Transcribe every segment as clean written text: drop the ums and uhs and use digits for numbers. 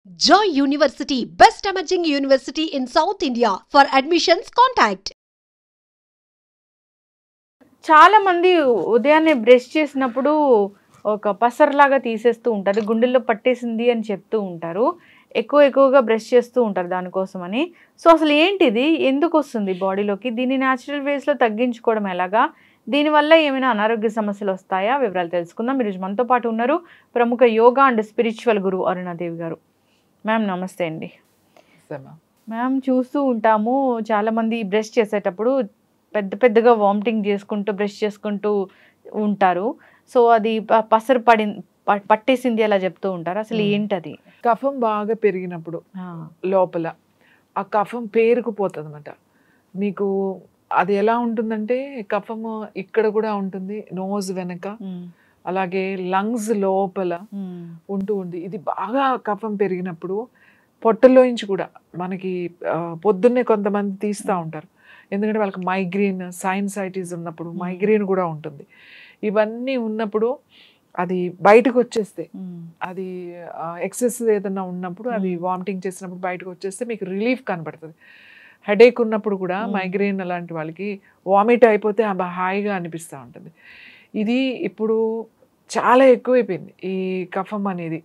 Joy University, best emerging university in South India. For admissions, contact. చాలా మంది ఉదయాన్నే brush చేసినప్పుడు ఒక పసర్లాగా తీసేస్తూ ఉంటారు. గుండెల్లో పట్టేసింది అని చెప్తూ ఉంటారు. ఎక్కువగా బ్రష్ చేస్తూ ఉంటారు దానికోసమని. సో అసలు ఏంటిది? ఎందుకు వస్తుంది బాడీలోకి? దీన్ని న్యాచురల్ వేస్‌లో తగ్గించుకోవడం ఎలాగా? దీనివల్ల ఏమైనా అనారోగ్య సమస్యలు వస్తాయా? వివరాలు తెలుసుకుందాం. ఈరోజు మనతో పాటు ఉన్నారు ప్రముఖ యోగా అండ్ స్పిరిచువల్ గురువు అరుణాదేవి గారు. మ్యామ్ నమస్తే అండి. మ్యామ్ చూస్తూ ఉంటాము చాలామంది బ్రష్ చేసేటప్పుడు పెద్దగా వామిటింగ్ చేసుకుంటూ బ్రష్ చేసుకుంటూ ఉంటారు. సో అది పసరు పట్టేసింది అలా చెప్తూ ఉంటారు. అసలు ఏంటది? కఫం బాగా పెరిగినప్పుడు లోపల ఆ కఫం పేరుకుపోతుంది అన్నమాట. మీకు అది ఎలా ఉంటుందంటే కఫము ఇక్కడ కూడా ఉంటుంది, నోజ్ వెనక, అలాగే లంగ్స్ లోపల ఉంటుంది. ఇది బాగా కఫం పెరిగినప్పుడు పొట్టలోంచి కూడా మనకి పొద్దున్నే కొంతమంది తీస్తూ ఉంటారు. ఎందుకంటే వాళ్ళకి మైగ్రేన్, సైనసైటిస్ ఉన్నప్పుడు మైగ్రేన్ కూడా ఉంటుంది. ఇవన్నీ ఉన్నప్పుడు అది బయటకు వచ్చేస్తే, అది ఎక్సెస్ ఏదన్నా ఉన్నప్పుడు అది వామిటింగ్ చేసినప్పుడు బయటకు వచ్చేస్తే మీకు రిలీఫ్ కనబడుతుంది. హెడేక్ ఉన్నప్పుడు కూడా మైగ్రేన్ అలాంటి వాళ్ళకి వామిట్ అయిపోతే హాయిగా అనిపిస్తూ ఉంటుంది. ఇది ఇప్పుడు చాలా ఎక్కువైపోయింది ఈ కఫం అనేది.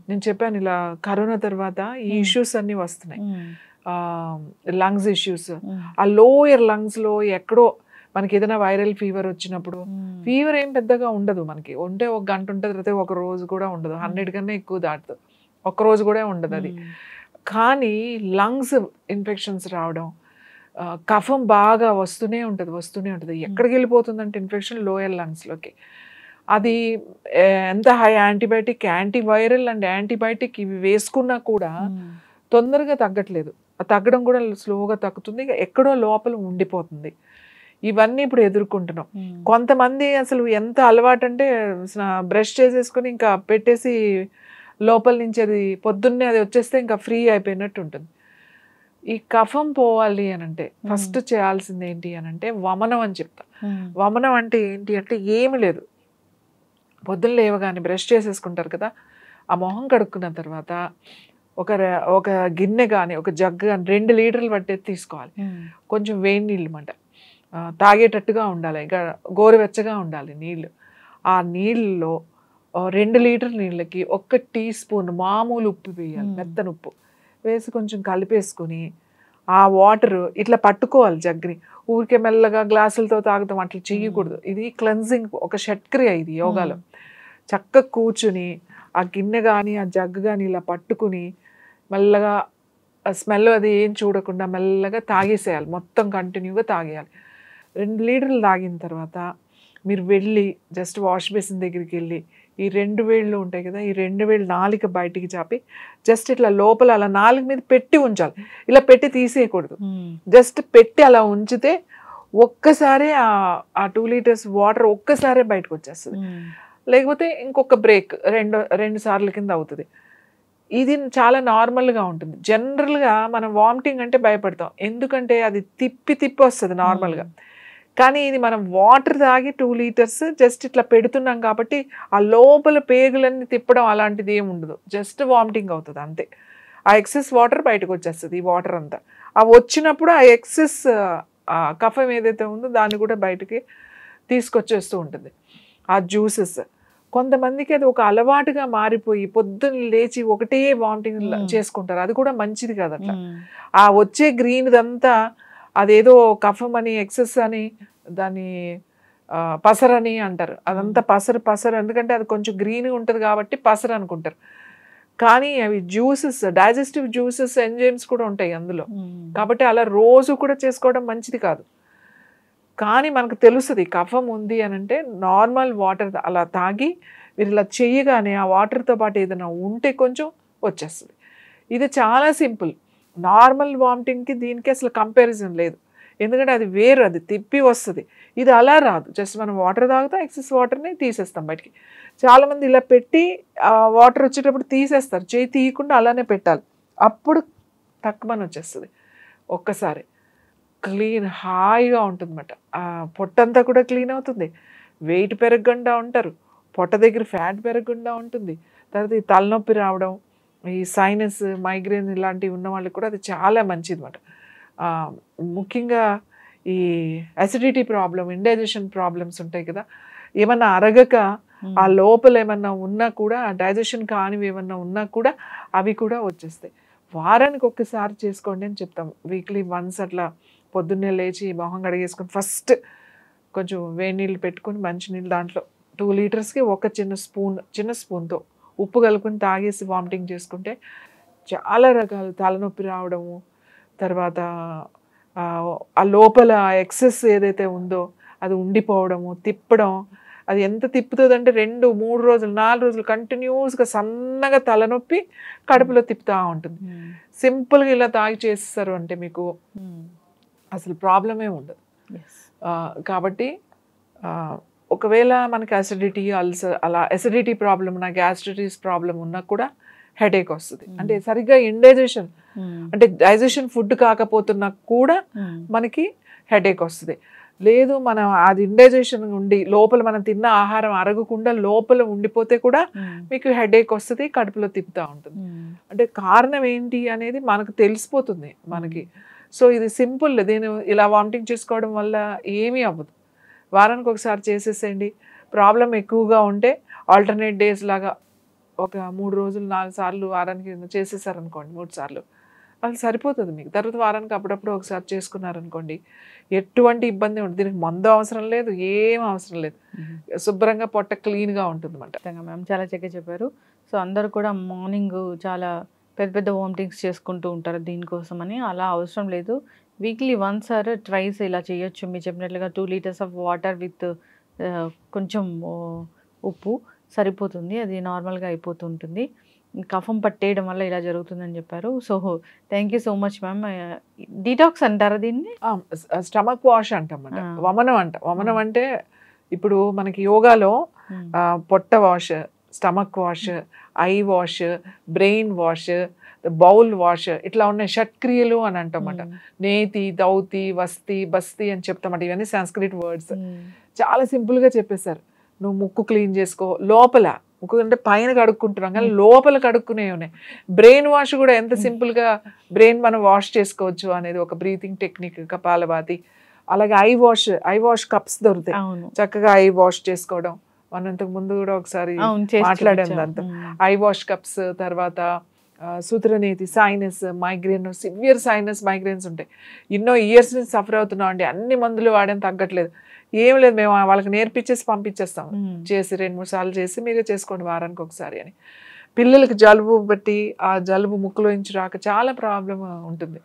నేను చెప్పాను ఇలా కరోనా తర్వాత ఈ ఇష్యూస్ అన్నీ వస్తున్నాయి. లంగ్స్ ఇష్యూస్, ఆ లోయర్ లంగ్స్లో ఎక్కడో మనకి ఏదైనా వైరల్ ఫీవర్ వచ్చినప్పుడు, ఫీవర్ ఏం పెద్దగా ఉండదు మనకి, ఉంటే ఒక గంట ఉంటుంది, తర్వాత ఒక రోజు కూడా ఉండదు, 100 కన్నా ఎక్కువ దాటుతుంది, ఒక్క రోజు కూడా ఉండదు అది. కానీ లంగ్స్ ఇన్ఫెక్షన్స్ రావడం, కఫం బాగా వస్తూనే ఉంటుంది. ఎక్కడికి వెళ్ళిపోతుందంటే ఇన్ఫెక్షన్ లోయర్ లంగ్స్లోకి. అది ఎంత high antibiotic, antiviral and antibiotic ఇవి వేసుకున్నా కూడా తొందరగా తగ్గట్లేదు. తగ్గడం కూడా స్లోగా తగ్గుతుంది, ఎక్కడో లోపల ఉండిపోతుంది. ఇవన్నీ ఇప్పుడు ఎదుర్కొంటున్నాం. కొంతమంది అసలు ఎంత అలవాటు అంటే బ్రష్ చేసేసుకొని ఇంకా పెట్టేసి లోపల నుంచి అది పొద్దున్నే అది వచ్చేస్తే ఇంకా ఫ్రీ అయిపోయినట్టు ఉంటుంది. ఈ కఫం పోవాలి అని అంటే ఫస్ట్ చేయాల్సింది ఏంటి అని అంటే వమనం అని చెప్తా. వమనం అంటే ఏంటి అంటే ఏమి లేదు, పొద్దున్న లేవగానే బ్రష్ చేసేసుకుంటారు కదా, ఆ మొహం కడుక్కున్న తర్వాత ఒక గిన్నె కానీ ఒక జగ్గు కానీ 2 లీటర్లు పట్టేది తీసుకోవాలి. కొంచెం వేడి నీళ్ళు అన్నమాట, తాగేటట్టుగా ఉండాలి, ఇంకా గోరువెచ్చగా ఉండాలి నీళ్ళు. ఆ నీళ్ళలో 2 లీటర్ నీళ్ళకి 1 టీ స్పూన్ మామూలు ఉప్పు వేయాలి, మెత్తన ఉప్పు వేసి కొంచెం కలిపేసుకుని ఆ వాటర్ ఇట్లా పట్టుకోవాలి జగ్గుని. ఊరికే మెల్లగా గ్లాసులతో తాగుతాం అట్లా చేయకూడదు. ఇది క్లెన్జింగ్, ఒక షట్క్రియ ఇది యోగాలో. చక్కగా కూర్చుని ఆ గిన్నె కానీ ఆ జగ్గు కానీ ఇలా పట్టుకుని మెల్లగా స్మెల్ అది ఏం చూడకుండా మెల్లగా తాగేసేయాలి, మొత్తం కంటిన్యూగా తాగేయాలి. 2 లీటర్లు తాగిన తర్వాత మీరు వెళ్ళి జస్ట్ వాష్ బేసిన్ దగ్గరికి వెళ్ళి ఈ 2 వేళ్ళు ఉంటాయి కదా, ఈ 2 వేళ్ళు నాలుక బయటికి చాపి జస్ట్ ఇట్లా లోపల అలా నాలుక మీద పెట్టి ఉంచాలి, ఇలా పెట్టి తీసేయకూడదు. జస్ట్ పెట్టి అలా ఉంచితే ఒక్కసారి ఆ 2 లీటర్స్ వాటర్ ఒక్కసారే బయటకు వచ్చేస్తుంది. లేకపోతే ఇంకొక బ్రేక్ 2 సార్లు కింద అవుతుంది. ఇది చాలా నార్మల్గా ఉంటుంది. జనరల్గా మనం వామిటింగ్ అంటే భయపడతాం, ఎందుకంటే అది తిప్పి వస్తుంది నార్మల్గా. కానీ ఇది మనం వాటర్ తాగి 2 లీటర్స్ జస్ట్ ఇట్లా పెడుతున్నాం కాబట్టి ఆ లోపల పేగులన్నీ తిప్పడం అలాంటిది ఏమి ఉండదు, జస్ట్ వామిటింగ్ అవుతుంది అంతే. ఆ ఎక్సెస్ వాటర్ బయటకు వచ్చేస్తుంది, ఈ వాటర్ అంతా. ఆ వచ్చినప్పుడు ఆ ఎక్సెస్ కఫం ఏదైతే ఉందో దాన్ని కూడా బయటికి తీసుకొచ్చేస్తూ ఉంటుంది ఆ జ్యూసెస్. కొంతమందికి అది ఒక అలవాటుగా మారిపోయి పొద్దున్న లేచి ఒకటే వామిటింగ్ చేసుకుంటారు, అది కూడా మంచిది కాదు అట్లా. ఆ వచ్చే గ్రీన్దంతా అదేదో కఫం అని, ఎక్సెస్ అని, దాన్ని పసరని అంటారు. అదంతా పసరు ఎందుకంటే అది కొంచెం గ్రీన్గా ఉంటుంది కాబట్టి పసరు అనుకుంటారు. కానీ అవి జ్యూసెస్, డైజెస్టివ్ జ్యూసెస్, ఎంజైమ్స్ కూడా ఉంటాయి అందులో. కాబట్టి అలా రోజు కూడా చేసుకోవడం మంచిది కాదు. కానీ మనకు తెలుస్తుంది కఫం ఉంది అని అంటే నార్మల్ వాటర్ అలా తాగి మీరు ఇలా చేయగానే ఆ వాటర్తో పాటు ఏదైనా ఉంటే కొంచెం వచ్చేస్తుంది. ఇది చాలా సింపుల్. నార్మల్ వామిటింగ్కి దీనికి అసలు కంపారిజన్ లేదు, ఎందుకంటే అది వేరు, అది తిప్పి వస్తుంది. ఇది అలా రాదు, జస్ట్ మనం వాటర్ తాగుతాం, ఎక్సెస్ వాటర్ని తీసేస్తాం బయటికి. చాలామంది ఇలా పెట్టి వాటర్ వచ్చేటప్పుడు తీసేస్తారు, చేయి తీయకుండా అలానే పెట్టాలి, అప్పుడు తక్కువని వచ్చేస్తుంది ఒక్కసారి. క్లీన్ హాయిగా ఉంటుంది అన్నమాట. పొట్టంతా కూడా క్లీన్ అవుతుంది, వెయిట్ పెరగకుండా ఉంటారు, పొట్ట దగ్గర ఫ్యాట్ పెరగకుండా ఉంటుంది. తర్వాత ఈ తలనొప్పి రావడం, ఈ సైనస్, మైగ్రేన్ ఇలాంటివి ఉన్న వాళ్ళకి కూడా అది చాలా మంచిది అనమాట. ముఖ్యంగా ఈ అసిడిటీ ప్రాబ్లం, ఇండైజెషన్ ప్రాబ్లమ్స్ ఉంటాయి కదా, ఏమన్నా అరగక ఆ లోపల ఏమన్నా ఉన్నా కూడా, డైజెషన్ కానివి ఏమన్నా ఉన్నా కూడా అవి కూడా వచ్చేస్తాయి. వారానికి ఒక్కసారి చేసుకోండి అని చెప్తాం. వీక్లీ వన్స్ అట్లా పొద్దున్నే లేచి మొహం కడిగేసుకొని ఫస్ట్ కొంచెం వేడి నీళ్ళు పెట్టుకొని మంచినీళ్ళు దాంట్లో 2 లీటర్స్కి ఒక చిన్న స్పూన్తో ఉప్పు కలుపుకొని తాగేసి వామిటింగ్ చేసుకుంటే చాలా రకాలు తలనొప్పి రావడము, తర్వాత ఆ లోపల ఎక్సెస్ ఏదైతే ఉందో అది ఉండిపోవడము, తిప్పడం. అది ఎంత తిప్పుతుందంటే 2, 3 రోజులు 4 రోజులు కంటిన్యూస్గా సన్నగా తలనొప్పి కడుపులో తిప్పుతూ ఉంటుంది. సింపుల్గా ఇలా తాగి చేస్తారు అంటే మీకు అసలు ప్రాబ్లమే ఉండదు. కాబట్టి ఒకవేళ మనకి అసిడిటీ, అల్సర్ అలా అసిడిటీ ప్రాబ్లం ఉన్నా, గ్యాస్ట్రైటిస్ ప్రాబ్లం ఉన్నా కూడా హెడేక్ వస్తుంది. అంటే సరిగ్గా ఇండైజెషన్ అంటే డైజెషన్ ఫుడ్ కాకపోతున్నా కూడా మనకి హెడేక్ వస్తుంది. లేదు మనం అది ఇండైజెషన్ ఉండి లోపల మనం తిన్న ఆహారం అరగకుండా లోపల ఉండిపోతే కూడా మీకు హెడేక్ వస్తుంది, కడుపులో తిప్పుతూ ఉంటుంది. అంటే కారణం ఏంటి అనేది మనకు తెలిసిపోతుంది మనకి. సో ఇది సింపుల్. దీన్ని ఇలా వామిటింగ్ చేసుకోవడం వల్ల ఏమీ అవ్వదు. వారానికి ఒకసారి చేసేసేయండి. ప్రాబ్లం ఎక్కువగా ఉంటే ఆల్టర్నేట్ డేస్ లాగా ఒక 3 రోజులు 4 సార్లు వారానికి చేసేసారనుకోండి, 3 సార్లు అది సరిపోతుంది మీకు. తర్వాత వారానికి అప్పుడప్పుడు ఒకసారి చేసుకున్నారనుకోండి, ఎటువంటి ఇబ్బంది ఉండదు. దీనికి మందు అవసరం లేదు, ఏం అవసరం లేదు. శుభ్రంగా పొట్ట క్లీన్గా ఉంటుంది అన్నమాట. మ్యామ్ చాలా చక్కగా చెప్పారు. సో అందరూ కూడా మార్నింగ్ చాలా పెద్ద పెద్ద వామిటింగ్స్ చేసుకుంటూ ఉంటారు దీనికోసమని. అలా అవసరం లేదు. వీక్లీ వన్స్ ఆర్ ట్వైస్ ఇలా చేయొచ్చు. మీరు చెప్పినట్లుగా 2 లీటర్స్ ఆఫ్ వాటర్ విత్ కొంచెం ఉప్పు సరిపోతుంది. అది నార్మల్గా అయిపోతుంటుంది. కఫం పట్టేయడం వల్ల ఇలా జరుగుతుందని చెప్పారు. So thank you so much ma'am. Detox అంటారా దీన్ని? Stomach wash అంటామన్నమాట. వమనం అంట. వమనం అంటే ఇప్పుడు మనకి యోగాలో పొట్ట wash, stomach wash, I wash, brain wash, bowl wash ఇట్లా ఉన్నాయి. షట్క్రియలు అని అంటామన్నమాట. నేతి, దౌతి, వస్తి, బస్తి అని చెప్తామట. ఇవన్నీ సంస్కృత్ వర్డ్స్. చాలా సింపుల్గా చెప్పేశారు. నువ్వు ముక్కు క్లీన్ చేసుకో, లోపల ముక్కు అంటే పైన కడుక్కుంటున్నాం కానీ లోపల కడుక్కునే ఉన్నాయి. బ్రెయిన్ వాష్ కూడా ఎంత సింపుల్గా బ్రెయిన్ మనం వాష్ చేసుకోవచ్చు అనేది ఒక బ్రీతింగ్ టెక్నిక్, కపాలభాతి. అలాగే ఐ వాష్ కప్స్ దొరుకుతాయి, చక్కగా ఐ వాష్ చేసుకోవడం. మనం ఇంతకు ముందు కూడా ఒకసారి మాట్లాడాం దాంతో. ఐ వాష్ కప్స్, తర్వాత sutra neti, sinus, migraine, severe sinus migraines ఉంటాయి. ఎన్నో ఇయర్స్ నుంచి సఫర్ అవుతున్నాం అండి, అన్ని మందులు వాడని తగ్గట్లేదు. ఏం లేదు, మేము వాళ్ళకి నేర్పించేసి పంపించేస్తాం. చేసి 2-3 సార్లు చేసి మీరే చేసుకోండి వారానికి ఒకసారి అని. పిల్లలకి జలుబు బట్టి ఆ జలుబు ముక్కులోంచి రాక చాలా ప్రాబ్లం ఉంటుంది.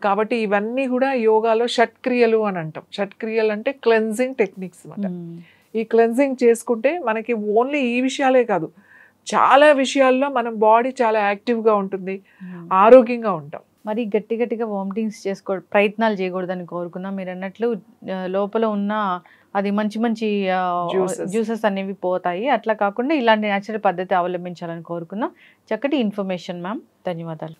కాబట్టి ఇవన్నీ కూడా యోగాలో షట్క్రియలు అని అంటాం. షట్క్రియలు అంటే క్లెన్జింగ్ టెక్నిక్స్ అన్నమాట. ఈ క్లెన్జింగ్ చేసుకుంటే మనకి ఓన్లీ ఈ విషయాలే కాదు, చాలా విషయాల్లో మనం బాడీ చాలా యాక్టివ్గా ఉంటుంది, ఆరోగ్యంగా ఉంటాం. మరి గట్టిగా వామిటింగ్స్ ప్రయత్నాలు చేయకూడదని కోరుకున్నాం. మీరు అన్నట్లు లోపల ఉన్న అది మంచి జ్యూసెస్ అనేవి పోతాయి. అట్లా కాకుండా ఇలాంటి న్యాచురల్ పద్ధతి అవలంబించాలని కోరుకున్నాం. చక్కటి ఇన్ఫర్మేషన్ మ్యామ్, ధన్యవాదాలు.